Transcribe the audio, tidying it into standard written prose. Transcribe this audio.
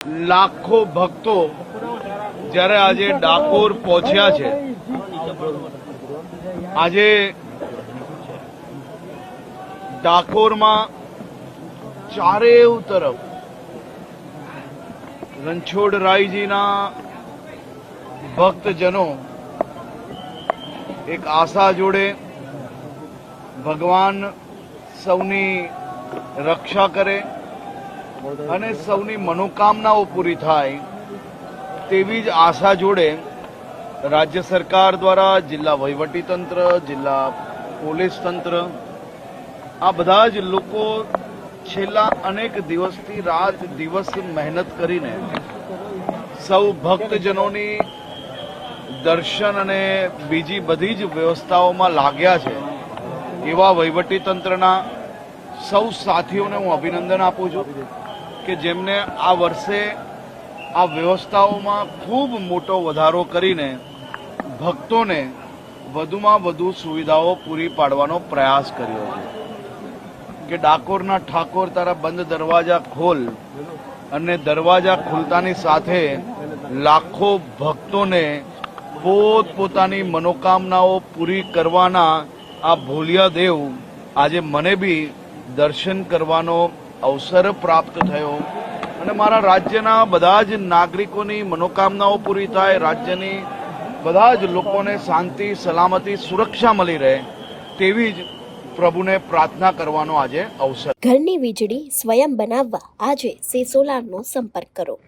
લાખો ભક્તો જ્યારે આજે ડાકોર પહોંચ્યા છે, આજે ડાકોરમાં ચારેય તરફ રણછોડરાયજીના ભક્તજનો એક આશા જોડે ભગવાન સૌની રક્ષા કરે અને સૌની મનોકામનાઓ પૂરી થાય તેવી જ આશા જોડે રાજ્ય સરકાર દ્વારા જિલ્લા વહીવટીતંત્ર, જિલ્લા પોલીસ તંત્ર આ બધા જ લોકો છેલ્લા અનેક દિવસથી રાત દિવસ મહેનત કરીને સૌ ભક્તજનોની દર્શન અને બીજી બધી જ વ્યવસ્થાઓમાં લાગ્યા છે. એવા વહીવટીતંત્રના સૌ સાથીઓને હું અભિનંદન આપું છું કે જેમને આ વર્ષે આ વ્યવસ્થાઓમાં ખૂબ મોટો વધારો કરીને ભક્તોને વધુમાં વધુ સુવિધાઓ પૂરી પાડવાનો પ્રયાસ કર્યો છે કે ડાકોરના ઠાકોર તારા બંધ દરવાજા ખોલ, અને દરવાજા ખુલતાની સાથે લાખો ભક્તોને પોતપોતાની મનોકામનાઓ પૂરી કરવાના આ ભોલિયા દેવ આજે મને બી દર્શન કરવાનો અવસર પ્રાપ્ત થયો અને મારા રાજ્યના બધા જ નાગરિકોની મનોકામનાઓ પૂરી થાય, રાજ્યની બધા જ લોકોને શાંતિ, સલામતી, સુરક્ષા મળી રહે તેવી જ પ્રભુને પ્રાર્થના કરવાનો આજે અવસર. ઘરની વીજળી સ્વયં બનાવવા આજે સે સોલારનો સંપર્ક કરો.